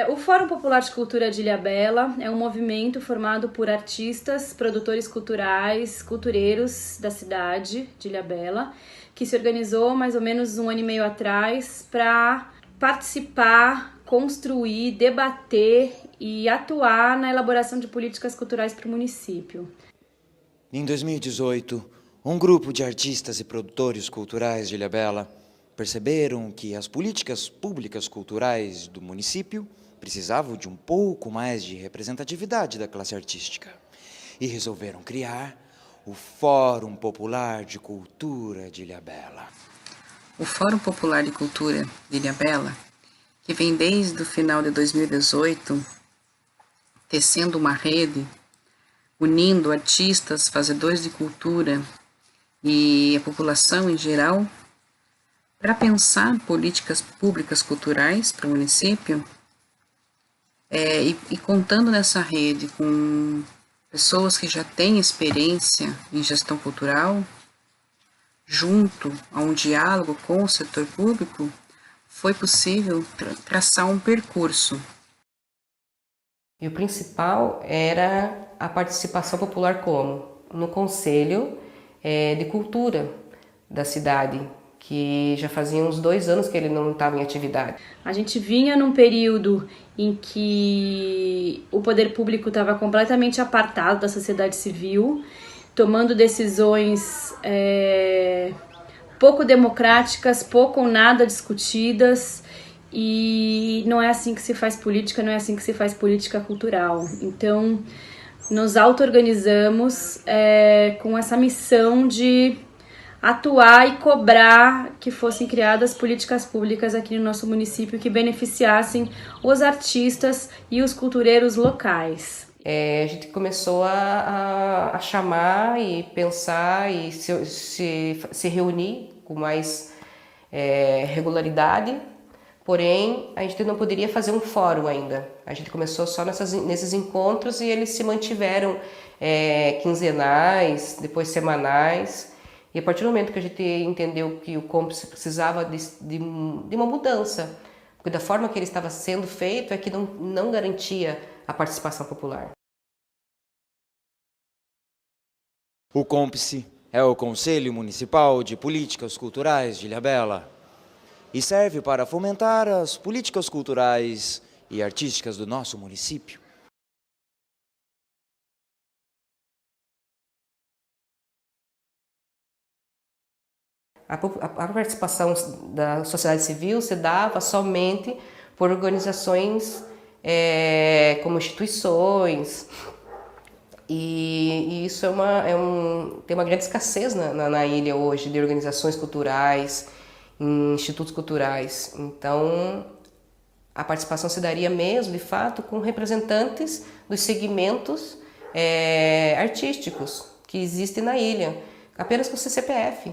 O Fórum Popular de Cultura de Ilhabela é um movimento formado por artistas, produtores culturais, cultureiros da cidade de Ilhabela, que se organizou mais ou menos um ano e meio atrás para participar, construir, debater e atuar na elaboração de políticas culturais para o município. Em 2018, um grupo de artistas e produtores culturais de Ilhabela perceberam que as políticas públicas culturais do município precisavam de um pouco mais de representatividade da classe artística e resolveram criar o Fórum Popular de Cultura de Ilhabela. O Fórum Popular de Cultura de Ilhabela, que vem desde o final de 2018, tecendo uma rede, unindo artistas, fazedores de cultura e a população em geral, para pensar políticas públicas culturais para o município, e contando nessa rede com pessoas que já têm experiência em gestão cultural, junto a um diálogo com o setor público, foi possível traçar um percurso. E o principal era a participação popular como? No Conselho de Cultura da cidade, que já fazia uns 2 anos que ele não estava em atividade. A gente vinha num período em que o poder público estava completamente apartado da sociedade civil, tomando decisões pouco democráticas, pouco ou nada discutidas, e não é assim que se faz política, não é assim que se faz política cultural. Então, nos auto-organizamos com essa missão de atuar e cobrar que fossem criadas políticas públicas aqui no nosso município que beneficiassem os artistas e os cultureiros locais. A gente começou a chamar e pensar e se reunir com mais regularidade, porém a gente não poderia fazer um fórum ainda. A gente começou só nesses encontros e eles se mantiveram quinzenais, depois semanais. E a partir do momento que a gente entendeu que o Cúmplice precisava de uma mudança, porque da forma que ele estava sendo feito é que não garantia a participação popular. O Cúmplice é o Conselho Municipal de Políticas Culturais de Ilhabela e serve para fomentar as políticas culturais e artísticas do nosso município. A participação da sociedade civil se dava somente por organizações como instituições, e isso tem uma grande escassez na ilha hoje de organizações culturais, institutos culturais. Então, a participação se daria mesmo, de fato, com representantes dos segmentos artísticos que existem na ilha, apenas com o CCPF.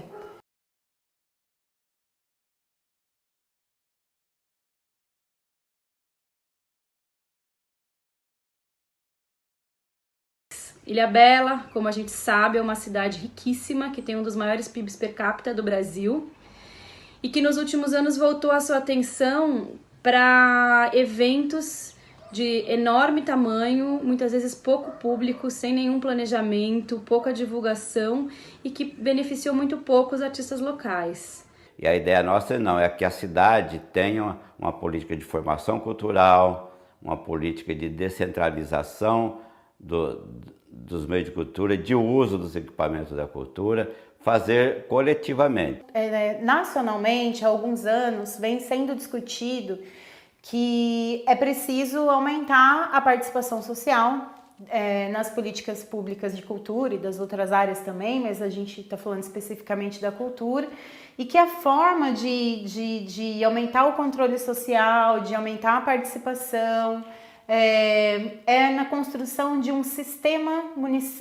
Ilhabela, como a gente sabe, é uma cidade riquíssima, que tem um dos maiores PIBs per capita do Brasil e que nos últimos anos voltou a sua atenção para eventos de enorme tamanho, muitas vezes pouco público, sem nenhum planejamento, pouca divulgação e que beneficiou muito pouco os artistas locais. E a ideia nossa é que a cidade tenha uma política de formação cultural, uma política de descentralização dos meios de cultura, de uso dos equipamentos da cultura, fazer coletivamente. Nacionalmente, há alguns anos, vem sendo discutido que é preciso aumentar a participação social nas políticas públicas de cultura e das outras áreas também, mas a gente está falando especificamente da cultura, e que a forma de aumentar o controle social, de aumentar a participação, na construção de um sistema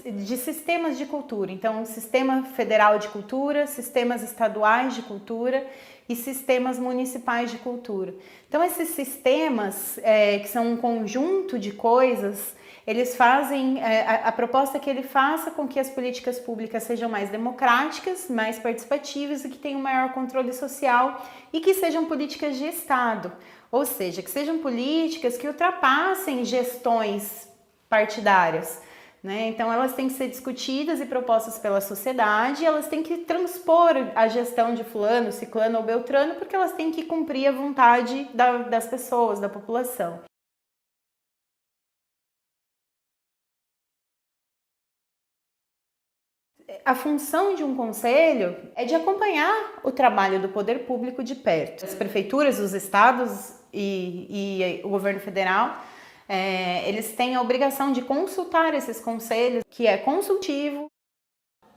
de sistemas de cultura. Então, um sistema federal de cultura, sistemas estaduais de cultura, e sistemas municipais de cultura. Então, esses sistemas, que são um conjunto de coisas, eles fazem, a proposta é que ele faça com que as políticas públicas sejam mais democráticas, mais participativas e que tenham maior controle social e que sejam políticas de Estado, ou seja, que sejam políticas que ultrapassem gestões partidárias, né? Então, elas têm que ser discutidas e propostas pela sociedade, elas têm que transpor a gestão de fulano, ciclano ou beltrano, porque elas têm que cumprir a vontade das pessoas, da população. A função de um conselho é de acompanhar o trabalho do poder público de perto. As prefeituras, os estados e o governo federal, eles têm a obrigação de consultar esses conselhos, que é consultivo,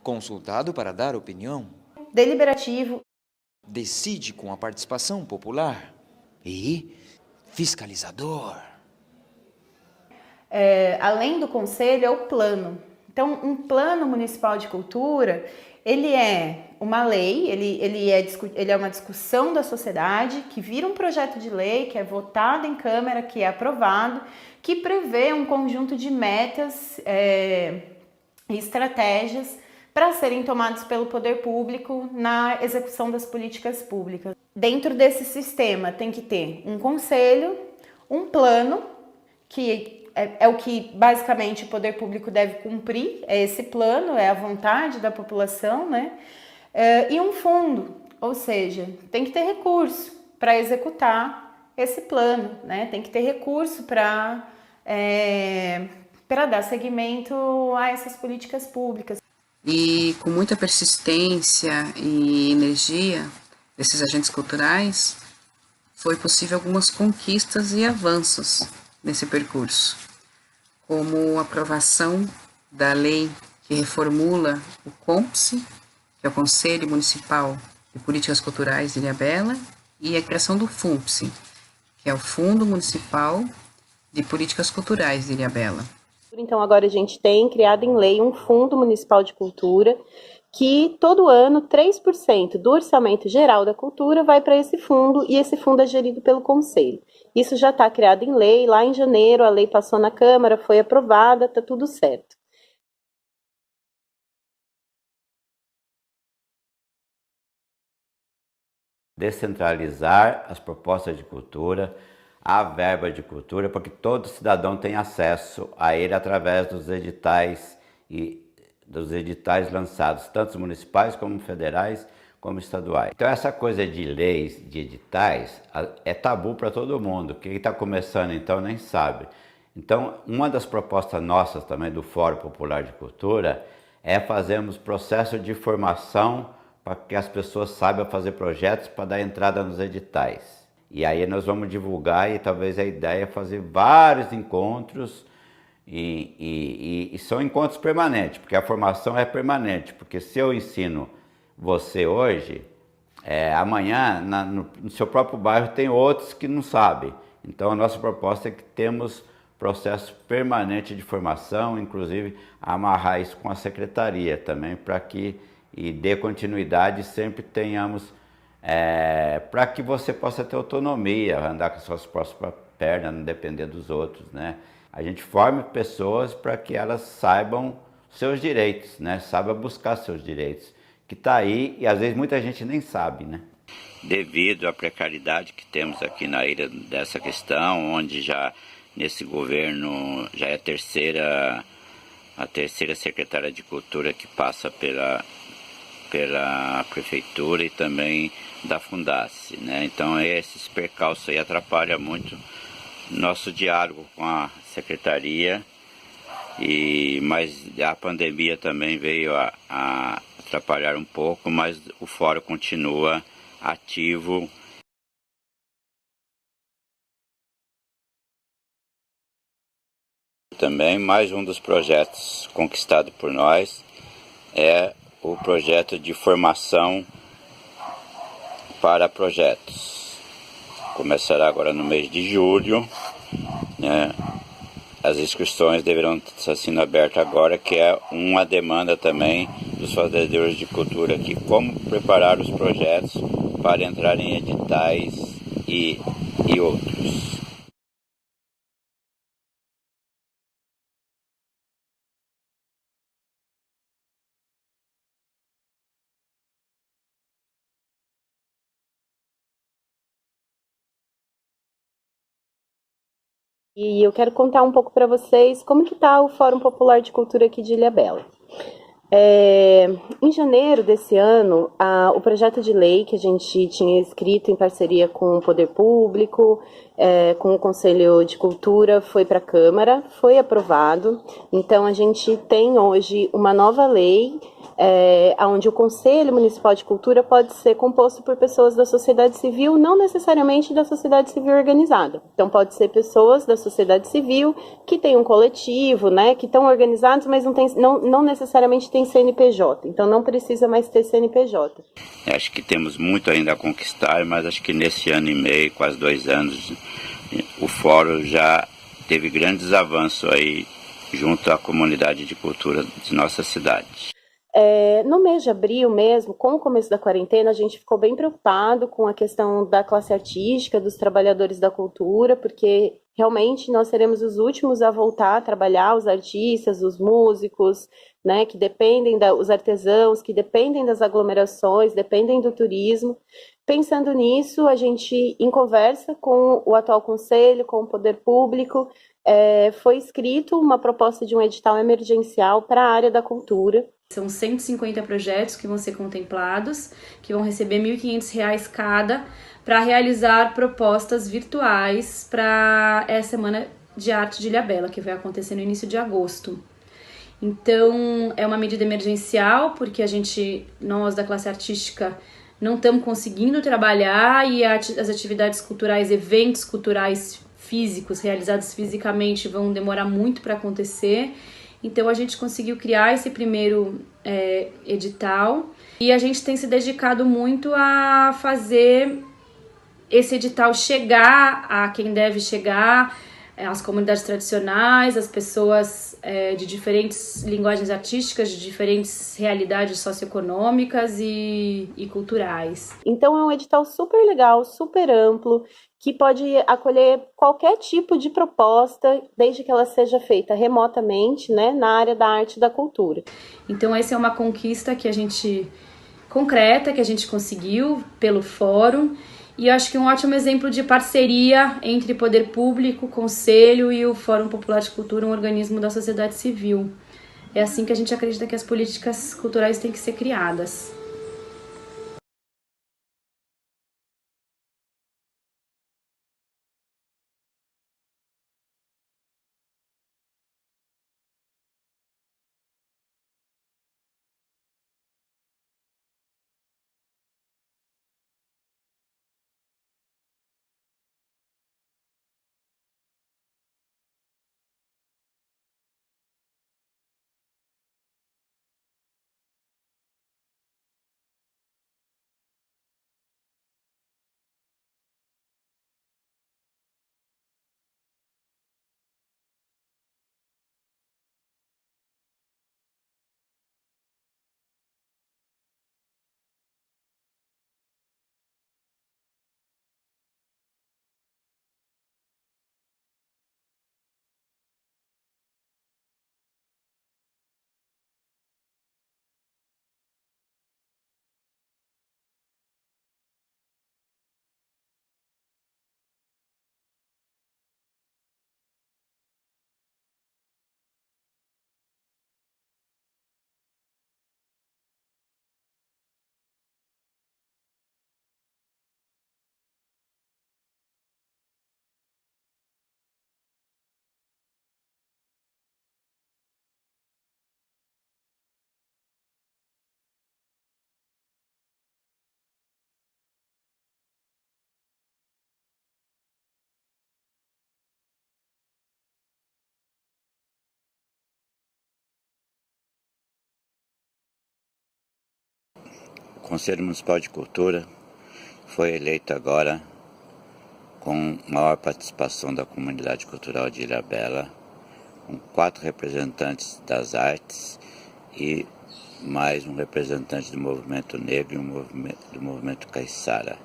Consultado para dar opinião, deliberativo, decide com a participação popular e fiscalizador. Além do conselho, é o plano. Então, um plano municipal de cultura, ele é uma lei, ele é uma discussão da sociedade, que vira um projeto de lei, que é votado em Câmara, que é aprovado, que prevê um conjunto de metas e estratégias para serem tomados pelo poder público na execução das políticas públicas. Dentro desse sistema tem que ter um conselho, um plano, que é o que basicamente o poder público deve cumprir, é esse plano, é a vontade da população, né? E um fundo, ou seja, tem que ter recurso para executar esse plano, né? Tem que ter recurso para dar seguimento a essas políticas públicas. E com muita persistência e energia desses agentes culturais, foi possível algumas conquistas e avanços nesse percurso, como a aprovação da lei que reformula o CONPSE, que é o Conselho Municipal de Políticas Culturais de Ilhabela, e a criação do FUNPSE, que é o Fundo Municipal de Políticas Culturais de Ilhabela. Então, agora a gente tem criado em lei um Fundo Municipal de Cultura, que todo ano 3% do orçamento geral da cultura vai para esse fundo, e esse fundo é gerido pelo Conselho. Isso já está criado em lei, lá em janeiro a lei passou na Câmara, foi aprovada, está tudo certo. Descentralizar as propostas de cultura, a verba de cultura, porque todo cidadão tem acesso a ele através dos editais lançados, tanto municipais como federais, como estaduais. Então essa coisa de leis, de editais, é tabu para todo mundo. Quem está começando então nem sabe. Então uma das propostas nossas também do Fórum Popular de Cultura é fazermos processo de formação para que as pessoas saibam fazer projetos para dar entrada nos editais. E aí nós vamos divulgar, e talvez a ideia é fazer vários encontros, e são encontros permanentes, porque a formação é permanente, porque se eu ensino você hoje, amanhã no seu próprio bairro tem outros que não sabem. Então a nossa proposta é que temos processo permanente de formação, inclusive amarrar isso com a secretaria também, para que dê continuidade e sempre tenhamos, para que você possa ter autonomia, andar com as suas próprias pernas, não depender dos outros, né? A gente forma pessoas para que elas saibam seus direitos, né? Saibam buscar seus direitos, que está aí e às vezes muita gente nem sabe, né? Devido à precariedade que temos aqui na ilha dessa questão, onde já nesse governo já é a terceira secretária de Cultura que passa pela prefeitura e também da Fundace, né? Então esses percalços aí atrapalham muito nosso diálogo com a secretaria, mas a pandemia também veio a atrapalhar um pouco, mas o fórum continua ativo. Também mais um dos projetos conquistado por nós é o projeto de formação para projetos. Começará agora no mês de julho, né? As inscrições deverão estar sendo abertas agora, que é uma demanda também dos fazedores de cultura aqui, como preparar os projetos para entrar em editais e outros. E eu quero contar um pouco para vocês como que está o Fórum Popular de Cultura aqui de Ilhabela. Em janeiro desse ano, o projeto de lei que a gente tinha escrito em parceria com o Poder Público, com o Conselho de Cultura, foi para a Câmara, foi aprovado. Então, a gente tem hoje uma nova lei, onde o Conselho Municipal de Cultura pode ser composto por pessoas da sociedade civil, não necessariamente da sociedade civil organizada. Então, pode ser pessoas da sociedade civil que têm um coletivo, né, que estão organizados, mas não necessariamente tem CNPJ. Então, não precisa mais ter CNPJ. Acho que temos muito ainda a conquistar, mas acho que nesse ano e meio, quase 2 anos, o Fórum já teve grandes avanços aí junto à comunidade de cultura de nossa cidade. No mês de abril mesmo, com o começo da quarentena, a gente ficou bem preocupado com a questão da classe artística, dos trabalhadores da cultura, porque realmente nós seremos os últimos a voltar a trabalhar, os artistas, os músicos, né, que dependem os artesãos, que dependem das aglomerações, dependem do turismo. Pensando nisso, a gente, em conversa com o atual conselho, com o poder público, foi escrito uma proposta de um edital emergencial para a área da cultura. São 150 projetos que vão ser contemplados, que vão receber R$ 1.500 cada, para realizar propostas virtuais para essa Semana de Arte de Ilhabela, que vai acontecer no início de agosto. Então, é uma medida emergencial, porque nós da classe artística, não estamos conseguindo trabalhar e as atividades culturais, eventos culturais físicos, realizados fisicamente, vão demorar muito para acontecer. Então, a gente conseguiu criar esse primeiro edital e a gente tem se dedicado muito a fazer esse edital chegar a quem deve chegar, as comunidades tradicionais, as pessoas de diferentes linguagens artísticas, de diferentes realidades socioeconômicas e culturais. Então, é um edital super legal, super amplo, que pode acolher qualquer tipo de proposta, desde que ela seja feita remotamente, né, na área da arte e da cultura. Então, essa é uma conquista concreta que a gente conseguiu pelo Fórum, e eu acho que um ótimo exemplo de parceria entre poder público, conselho e o Fórum Popular de Cultura, um organismo da sociedade civil. É assim que a gente acredita que as políticas culturais têm que ser criadas. O Conselho Municipal de Cultura foi eleito agora com maior participação da comunidade cultural de Ilhabela, com 4 representantes das artes e mais um representante do movimento negro e do movimento caiçara.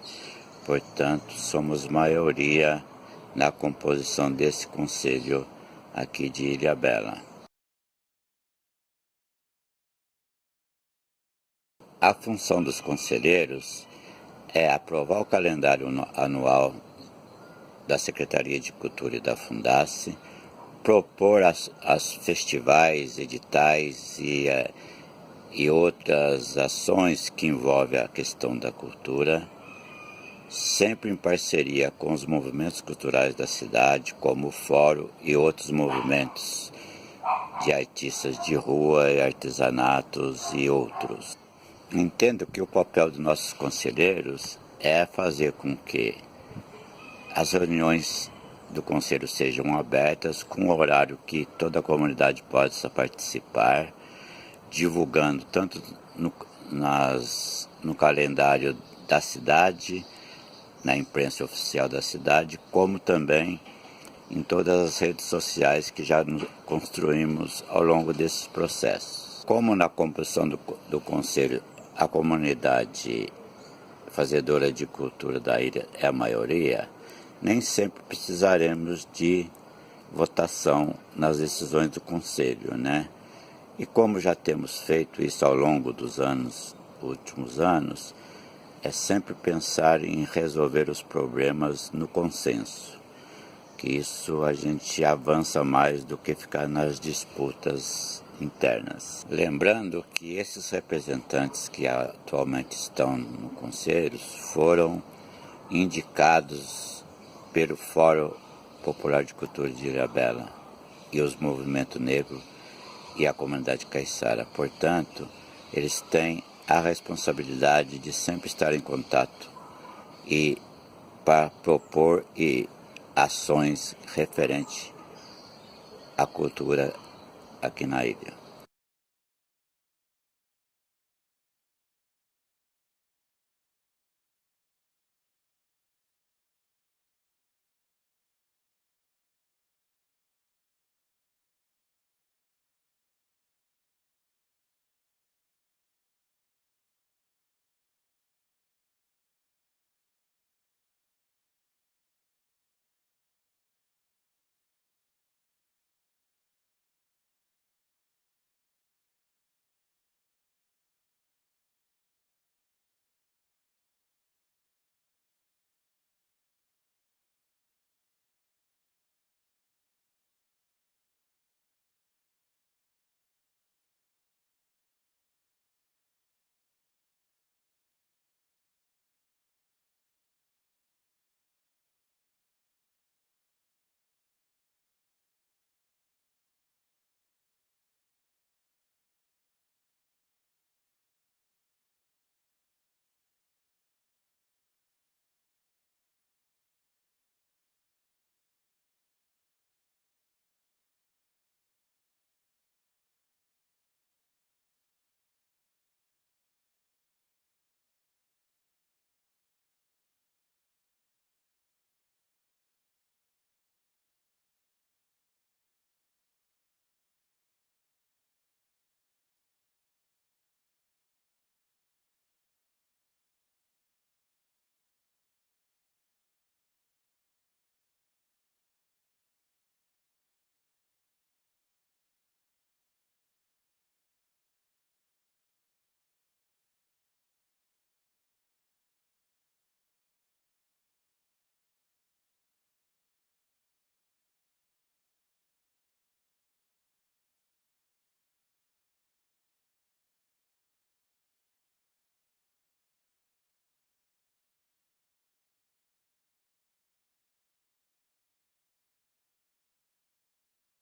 Portanto, somos maioria na composição desse conselho aqui de Ilhabela. A função dos conselheiros é aprovar o calendário anual da Secretaria de Cultura e da Fundace, propor as festivais, editais e outras ações que envolvem a questão da cultura, sempre em parceria com os movimentos culturais da cidade, como o Fórum e outros movimentos de artistas de rua e artesanatos e outros. Entendo que o papel dos nossos conselheiros é fazer com que as reuniões do conselho sejam abertas, com um horário que toda a comunidade possa participar, divulgando tanto no calendário da cidade, na imprensa oficial da cidade, como também em todas as redes sociais que já construímos ao longo desses processos. Como na composição do conselho a comunidade fazedora de cultura da ilha é a maioria, nem sempre precisaremos de votação nas decisões do conselho, né? E como já temos feito isso ao longo dos últimos anos, é sempre pensar em resolver os problemas no consenso, que isso a gente avança mais do que ficar nas disputas internas. Lembrando que esses representantes que atualmente estão no conselho foram indicados pelo Fórum Popular de Cultura de Ilhabela e os movimentos negros e a comunidade caiçara. Portanto, eles têm a responsabilidade de sempre estar em contato e para propor ações referentes à cultura aqui na ilha.